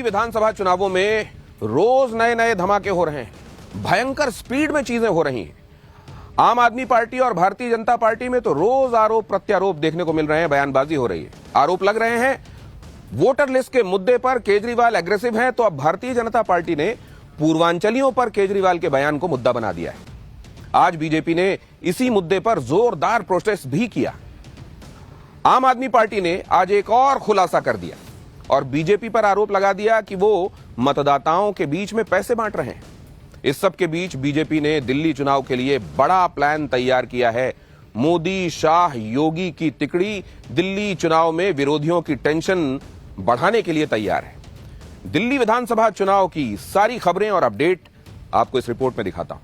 विधानसभा चुनावों में रोज नए नए धमाके हो रहे हैं, भयंकर स्पीड में चीजें हो रही हैं। आम आदमी पार्टी और भारतीय जनता पार्टी में तो रोज आरोप प्रत्यारोप देखने को मिल रहे हैं, बयानबाजी हो रही है। आरोप लग रहे हैं वोटर लिस्ट के मुद्दे पर केजरीवाल एग्रेसिव हैं, तो अब भारतीय जनता पार्टी ने पूर्वांचलियों पर केजरीवाल के बयान को मुद्दा बना दिया है। आज बीजेपी ने इसी मुद्दे पर जोरदार प्रोटेस्ट भी किया। आम आदमी पार्टी ने आज एक और खुलासा कर दिया और बीजेपी पर आरोप लगा दिया कि वो मतदाताओं के बीच में पैसे बांट रहे हैं। इस सब के बीच बीजेपी ने दिल्ली चुनाव के लिए बड़ा प्लान तैयार किया है। मोदी, शाह, योगी की तिकड़ी दिल्ली चुनाव में विरोधियों की टेंशन बढ़ाने के लिए तैयार है। दिल्ली विधानसभा चुनाव की सारी खबरें और अपडेट आपको इस रिपोर्ट में दिखाता हूं।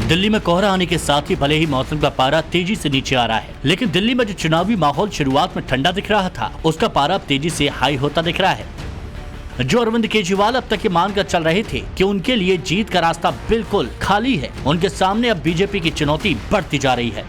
दिल्ली में कोहरा आने के साथ ही भले ही मौसम का पारा तेजी से नीचे आ रहा है, लेकिन दिल्ली में जो चुनावी माहौल शुरुआत में ठंडा दिख रहा था, उसका पारा अब तेजी से हाई होता दिख रहा है। जो अरविंद केजरीवाल अब तक ये मानकर चल रहे थे कि उनके लिए जीत का रास्ता बिल्कुल खाली है, उनके सामने अब बीजेपी की चुनौती बढ़ती जा रही है।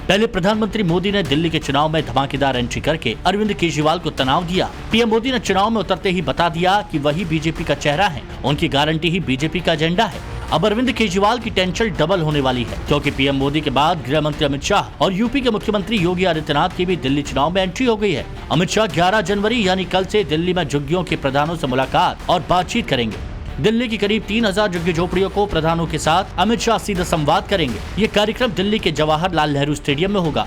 पहले प्रधानमंत्री मोदी ने दिल्ली के चुनाव में धमाकेदार एंट्री करके अरविंद केजरीवाल को तनाव दिया। पीएम मोदी ने चुनाव में उतरते ही बता दिया कि वही बीजेपी का चेहरा है, उनकी गारंटी ही बीजेपी का एजेंडा है। अब अरविंद केजरीवाल की टेंशन डबल होने वाली है, क्योंकि पीएम मोदी के बाद गृह मंत्री अमित शाह और यूपी के मुख्यमंत्री योगी आदित्यनाथ की भी दिल्ली चुनाव में एंट्री हो गई है। अमित शाह 11 जनवरी यानी कल से दिल्ली में झुग्गियों के प्रधानों से मुलाकात और बातचीत करेंगे। दिल्ली की करीब 3000 झुग्गी झोपड़ियों को प्रधानों के साथ अमित शाह सीधा संवाद करेंगे। ये कार्यक्रम दिल्ली के जवाहरलाल नेहरू स्टेडियम में होगा।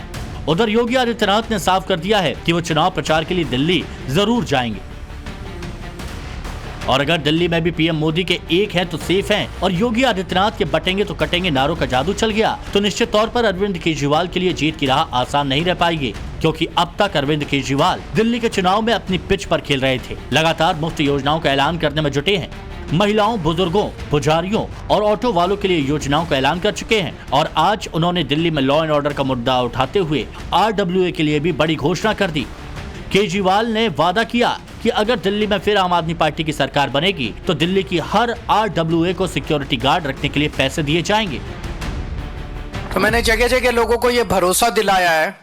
उधर योगी आदित्यनाथ ने साफ कर दिया है कि वो चुनाव प्रचार के लिए दिल्ली जरूर जाएंगे, और अगर दिल्ली में भी पीएम मोदी के एक हैं तो सेफ हैं और योगी आदित्यनाथ के बटेंगे तो कटेंगे नारों का जादू चल गया, तो निश्चित तौर पर अरविंद केजरीवाल के लिए जीत की राह आसान नहीं रह पाएगी, क्योंकि अब तक अरविंद केजरीवाल दिल्ली के चुनाव में अपनी पिच पर खेल रहे थे। लगातार मुफ्त योजनाओं का ऐलान करने में जुटे हैं। महिलाओं, बुजुर्गों, पुजारियों और ऑटो वालों के लिए योजनाओं का ऐलान कर चुके हैं, और आज उन्होंने दिल्ली में लॉ एंड ऑर्डर का मुद्दा उठाते हुए RWA के लिए भी बड़ी घोषणा कर दी। केजरीवाल ने वादा किया कि अगर दिल्ली में फिर आम आदमी पार्टी की सरकार बनेगी तो दिल्ली की हर RWA को सिक्योरिटी गार्ड रखने के लिए पैसे दिए जाएंगे। तो मैंने जगह जगह लोगों को यह भरोसा दिलाया है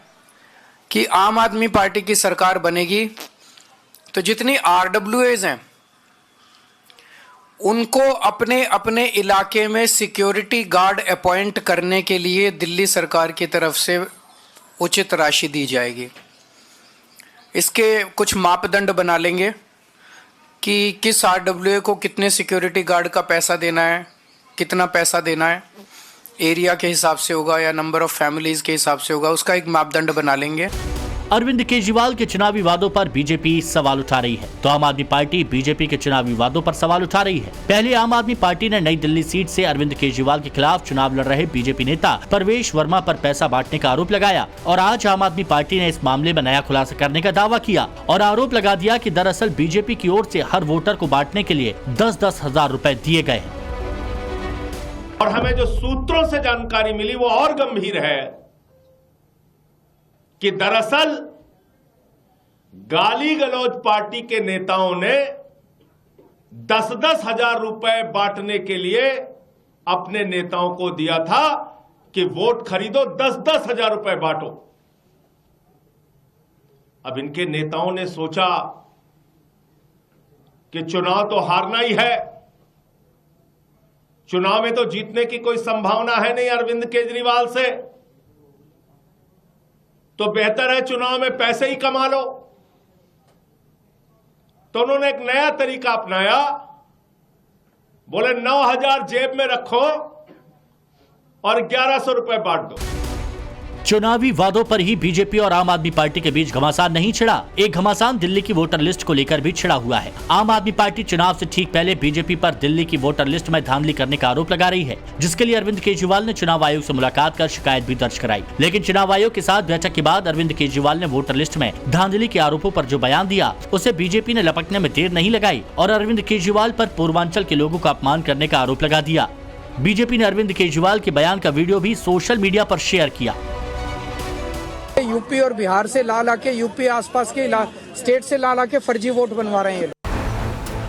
कि आम आदमी पार्टी की सरकार बनेगी तो जितनी RWAs हैं उनको अपने अपने इलाके में सिक्योरिटी गार्ड अपॉइंट करने के लिए दिल्ली सरकार की तरफ से उचित राशि दी जाएगी। इसके कुछ मापदंड बना लेंगे कि किस RWA को कितने सिक्योरिटी गार्ड का पैसा देना है, कितना पैसा देना है, एरिया के हिसाब से होगा या नंबर ऑफ फैमिलीज के हिसाब से होगा, उसका एक मापदंड बना लेंगे। अरविंद केजरीवाल के चुनावी वादों पर बीजेपी सवाल उठा रही है, तो आम आदमी पार्टी बीजेपी के चुनावी वादों पर सवाल उठा रही है। पहले आम आदमी पार्टी ने नई दिल्ली सीट से अरविंद केजरीवाल के खिलाफ चुनाव लड़ रहे बीजेपी नेता परवेश वर्मा पर पैसा बांटने का आरोप लगाया, और आज आम आदमी पार्टी ने इस मामले में नया खुलासा करने का दावा किया और आरोप लगा दिया कि दरअसल बीजेपी की ओर से हर वोटर को बांटने के लिए 10-10 हजार रुपए दिए गए हैं। और हमें जो सूत्रों से जानकारी मिली वो और गंभीर है कि दरअसल गाली गलौज पार्टी के नेताओं ने 10-10 हजार रुपए बांटने के लिए अपने नेताओं को दिया था कि वोट खरीदो, 10-10 हजार रुपए बांटो। अब इनके नेताओं ने सोचा कि चुनाव तो हारना ही है, चुनाव में तो जीतने की कोई संभावना है नहीं अरविंद केजरीवाल से, तो बेहतर है चुनाव में पैसे ही कमा लो। तो उन्होंने एक नया तरीका अपनाया, बोले 9,000 जेब में रखो और 1100 रुपए बांट दो। चुनावी वादों पर ही बीजेपी और आम आदमी पार्टी के बीच घमासान नहीं छिड़ा, एक घमासान दिल्ली की वोटर लिस्ट को लेकर भी छिड़ा हुआ है। आम आदमी पार्टी चुनाव से ठीक पहले बीजेपी पर दिल्ली की वोटर लिस्ट में धांधली करने का आरोप लगा रही है, जिसके लिए अरविंद केजरीवाल ने चुनाव आयोग से मुलाकात कर शिकायत भी दर्ज कराई। लेकिन चुनाव आयोग के साथ बैठक के बाद अरविंद केजरीवाल ने वोटर लिस्ट में धांधली के आरोपों पर जो बयान दिया उसे बीजेपी ने लपकने में देर नहीं लगाई और अरविंद केजरीवाल पर पूर्वांचल के लोगों का अपमान करने का आरोप लगा दिया। बीजेपी ने अरविंद केजरीवाल के बयान का वीडियो भी सोशल मीडिया पर शेयर किया। के यूपी और बिहार से ला के यूपी आसपास के स्टेट से ला के फर्जी वोट बनवा रहे हैं।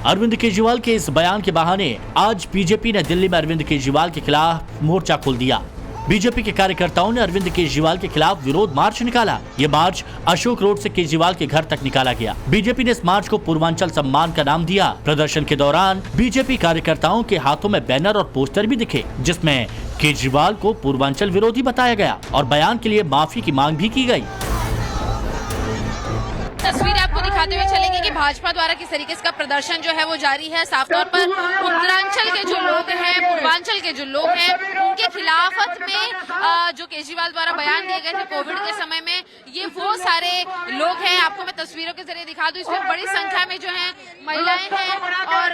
अरविंद केजरीवाल के इस बयान के बहाने आज बीजेपी ने दिल्ली में अरविंद केजरीवाल के खिलाफ मोर्चा खोल दिया। बीजेपी के कार्यकर्ताओं ने अरविंद केजरीवाल के खिलाफ विरोध मार्च निकाला। ये मार्च अशोक रोड से केजरीवाल के घर तक निकाला गया। बीजेपी ने इस मार्च को पूर्वांचल सम्मान का नाम दिया। प्रदर्शन के दौरान बीजेपी कार्यकर्ताओं के हाथों में बैनर और पोस्टर भी दिखे, जिसमें केजरीवाल को पूर्वांचल विरोधी बताया गया और बयान के लिए माफी की मांग भी की गई। तस्वीरें आपको दिखाते हुए चलेंगे कि भाजपा द्वारा किस तरीके से प्रदर्शन जो है वो जारी है। साफ तौर पर उत्तरांचल के जो लोग हैं, पूर्वांचल के जो लोग हैं, उनके खिलाफत में जो केजरीवाल द्वारा बयान दिए गए थे कोविड के समय में, ये वो सारे लोग हैं। आपको मैं तस्वीरों के जरिए दिखा दूं, इसमें बड़ी संख्या में जो है महिलाएं हैं और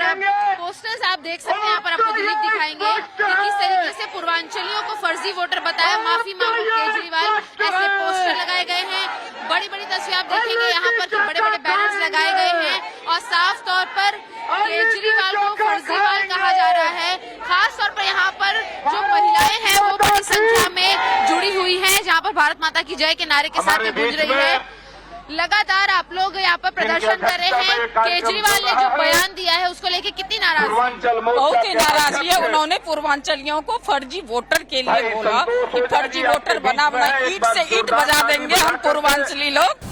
पोस्टर्स आप देख सकते हैं। यहाँ पर आपको दिलीप दिखाएंगे कि किस तरीके से पूर्वांचलियों को फर्जी वोटर बताया, माफी मांगो केजरीवाल, ऐसे पोस्टर लगाए गए हैं। बड़ी बड़ी तस्वीर आप देखेंगे यहाँ पर बड़े बड़े बैनर्स लगाए गए हैं और साफ तौर पर केजरीवाल को फर्जीवाल कहा जा रहा है। खास तौर पर यहाँ पर जो महिलाएं हैं वो बड़ी संख्या में जुड़ी हुई हैं, जहाँ पर भारत माता की जय के नारे के साथ में गूंज रही है। लगातार आप लोग यहाँ पर प्रदर्शन कर रहे हैं। केजरीवाल ने जो बयान दिया है उसको लेके कितनी नाराजगी? बहुत ही नाराजगी है। उन्होंने पूर्वांचलियों को फर्जी वोटर के लिए बोला कि फर्जी वोटर बना ईंट से ईंट बजा देंगे हम पूर्वांचली लोग।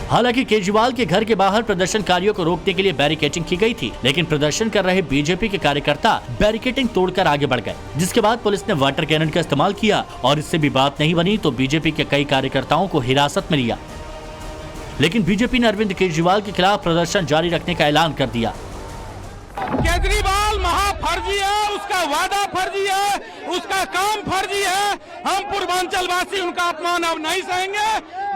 हालांकि केजरीवाल के घर के बाहर प्रदर्शनकारियों को रोकने के लिए बैरिकेडिंग की गई थी, लेकिन प्रदर्शन कर रहे बीजेपी के कार्यकर्ता बैरिकेडिंग तोड़कर आगे बढ़ गए, जिसके बाद पुलिस ने वाटर कैनन का इस्तेमाल किया और इससे भी बात नहीं बनी तो बीजेपी के कई कार्यकर्ताओं को हिरासत में लिया। लेकिन बीजेपी ने अरविंद केजरीवाल के खिलाफ प्रदर्शन जारी रखने का ऐलान कर दिया। केजरीवाल महाफर्जी है, उसका वादा फर्जी है, उसका काम फर्जी है। हम पूर्वांचल वासी उनका अपमान अब नहीं सहेंगे।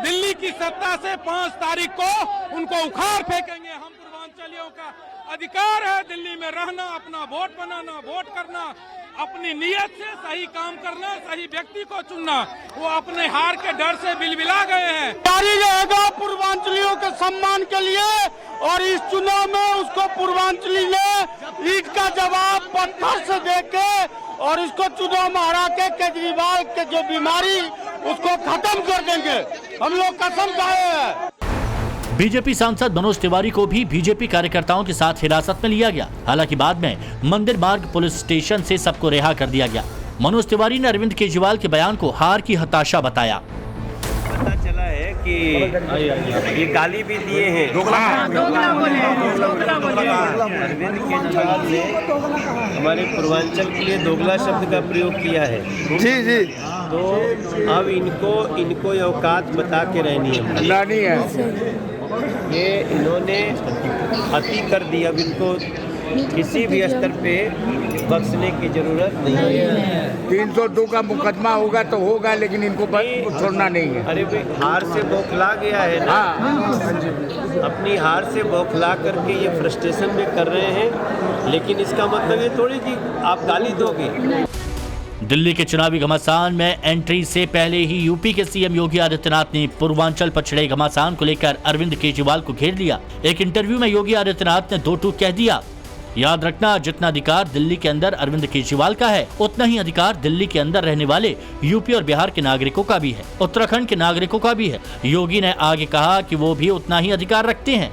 दिल्ली की सत्ता से 5 तारीख को उनको उखाड़ फेंकेंगे। हम पूर्वांचलियों का अधिकार है दिल्ली में रहना, अपना वोट बनाना, वोट करना, अपनी नीयत से सही काम करना, सही व्यक्ति को चुनना। वो अपने हार के डर से बिलबिला गए हैं। जारी रहेगा पूर्वांचलियों के सम्मान के लिए और इस चुनाव में उसको पूर्वांचली ने ईंट का जवाब पत्थर से देके और इसको चुनाव में हरा के केजरीवाल के जो बीमारी उसको खत्म कर देंगे। हम लोग कसम खाए हैं। बीजेपी सांसद मनोज तिवारी को भी बीजेपी कार्यकर्ताओं के साथ हिरासत में लिया गया। हालांकि बाद में मंदिर मार्ग पुलिस स्टेशन से सबको रिहा कर दिया गया। मनोज तिवारी ने अरविंद केजरीवाल के बयान को हार की हताशा बताया। पता चला है कि ये गाली भी दिए हैं। अरविंद केजरीवाल ने हमारे पूर्वांचल के लिए दोगला शब्द का प्रयोग किया है। जी जी। तो अब इनको ये औकात बता के रहनी है। ये इन्होंने अति कर दिया। अब इनको किसी भी स्तर पे बख्शने की जरूरत नहीं है। 302 का मुकदमा होगा तो होगा, लेकिन इनको छोड़ना नहीं है। अरे भाई, हार से बौखला गया है ना। अपनी हार से बौखला करके ये फ्रस्ट्रेशन में कर रहे हैं, लेकिन इसका मतलब ये थोड़ी कि आप गाली दोगे। दिल्ली के चुनावी घमासान में एंट्री से पहले ही यूपी के सीएम योगी आदित्यनाथ ने पूर्वांचल पछड़े घमासान को लेकर अरविंद केजरीवाल को घेर लिया। एक इंटरव्यू में योगी आदित्यनाथ ने 2 टूक कह दिया। याद रखना, जितना अधिकार दिल्ली के अंदर अरविंद केजरीवाल का है, उतना ही अधिकार दिल्ली के अंदर रहने वाले यूपी और बिहार के नागरिकों का भी है, उत्तराखंड के नागरिकों का भी है। योगी ने आगे कहा कि वो भी उतना ही अधिकार रखते हैं।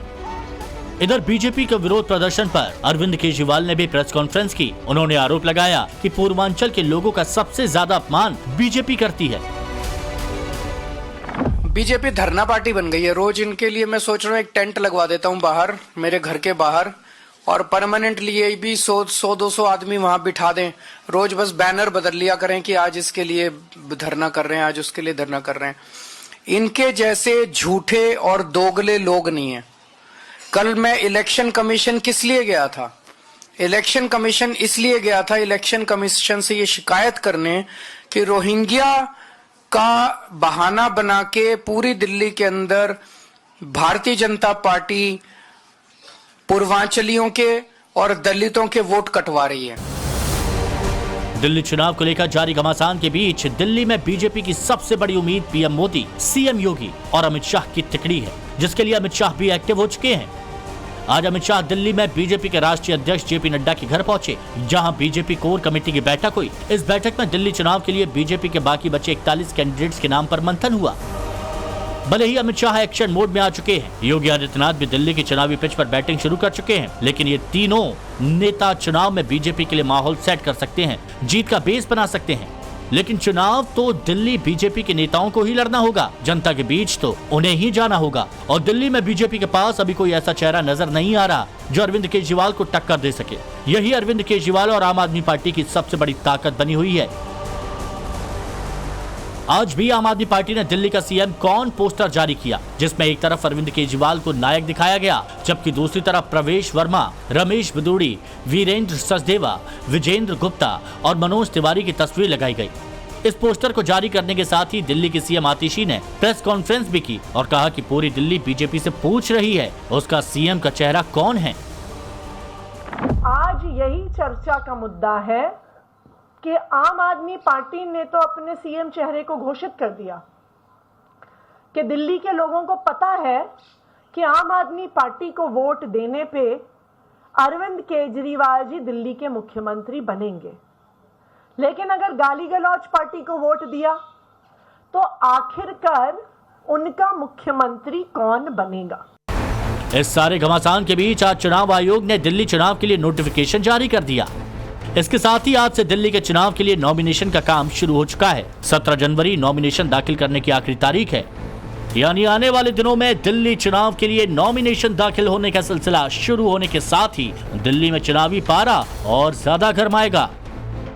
इधर बीजेपी के विरोध प्रदर्शन पर अरविंद केजरीवाल ने भी प्रेस कॉन्फ्रेंस की। उन्होंने आरोप लगाया कि पूर्वांचल के लोगों का सबसे ज्यादा अपमान बीजेपी करती है। बीजेपी धरना पार्टी बन गई है। रोज इनके लिए मैं सोच रहा हूँ एक टेंट लगवा देता हूँ बाहर, मेरे घर के बाहर, और परमानेंटली ये भी 100-200 आदमी वहां बिठा दें। रोज बस बैनर बदल लिया करें कि आज इसके लिए धरना कर रहे हैं, आज उसके लिए धरना कर रहे हैं। इनके जैसे झूठे और दोगले लोग नहीं है। कल मैं इलेक्शन कमीशन किस लिए गया था? इलेक्शन कमीशन इसलिए गया था, इलेक्शन कमीशन से ये शिकायत करने कि रोहिंग्या का बहाना बना के पूरी दिल्ली के अंदर भारतीय जनता पार्टी पूर्वांचलियों के और दलितों के वोट कटवा रही है। दिल्ली चुनाव को लेकर जारी घमासान के बीच दिल्ली में बीजेपी की सबसे बड़ी उम्मीद पीएम मोदी, सीएम योगी और अमित शाह की तिकड़ी है, जिसके लिए अमित शाह भी एक्टिव हो चुके हैं। आज अमित शाह दिल्ली में बीजेपी के राष्ट्रीय अध्यक्ष जेपी नड्डा के घर पहुंचे, जहां बीजेपी कोर कमेटी की बैठक हुई। इस बैठक में दिल्ली चुनाव के लिए बीजेपी के बाकी बचे 41 कैंडिडेट्स के नाम पर मंथन हुआ। भले ही अमित शाह एक्शन मोड में आ चुके हैं, योगी आदित्यनाथ भी दिल्ली की चुनावी पिच पर बैटिंग शुरू कर चुके हैं, लेकिन ये तीनों नेता चुनाव में बीजेपी के लिए माहौल सेट कर सकते हैं, जीत का बेस बना सकते हैं। लेकिन चुनाव तो दिल्ली बीजेपी के नेताओं को ही लड़ना होगा, जनता के बीच तो उन्हें ही जाना होगा। और दिल्ली में बीजेपी के पास अभी कोई ऐसा चेहरा नजर नहीं आ रहा जो अरविंद केजरीवाल को टक्कर दे सके। यही अरविंद केजरीवाल और आम आदमी पार्टी की सबसे बड़ी ताकत बनी हुई है। आज भी आम आदमी पार्टी ने दिल्ली का सीएम कौन पोस्टर जारी किया, जिसमें एक तरफ अरविंद केजरीवाल को नायक दिखाया गया, जबकि दूसरी तरफ प्रवेश वर्मा, रमेश बिदूड़ी, वीरेंद्र सचदेवा, विजेंद्र गुप्ता और मनोज तिवारी की तस्वीर लगाई गई। इस पोस्टर को जारी करने के साथ ही दिल्ली की सीएम आतिशी ने प्रेस कॉन्फ्रेंस भी की और कहा कि पूरी दिल्ली बीजेपी से पूछ रही है उसका सीएम का चेहरा कौन है। आज यही चर्चा का मुद्दा है कि आम आदमी पार्टी ने तो अपने सीएम चेहरे को घोषित कर दिया कि दिल्ली के लोगों को पता है कि आम आदमी पार्टी को वोट देने पे अरविंद केजरीवाल जी दिल्ली के मुख्यमंत्री बनेंगे। लेकिन अगर गाली गलौज पार्टी को वोट दिया तो आखिरकार उनका मुख्यमंत्री कौन बनेगा। इस सारे घमासान के बीच आज चुनाव आयोग ने दिल्ली चुनाव के लिए नोटिफिकेशन जारी कर दिया। इसके साथ ही आज से दिल्ली के चुनाव के लिए नॉमिनेशन का काम शुरू हो चुका है। 17 जनवरी नॉमिनेशन दाखिल करने की आखिरी तारीख है, यानी आने वाले दिनों में दिल्ली चुनाव के लिए नॉमिनेशन दाखिल होने का सिलसिला शुरू होने के साथ ही दिल्ली में चुनावी पारा और ज्यादा गर्माएगा।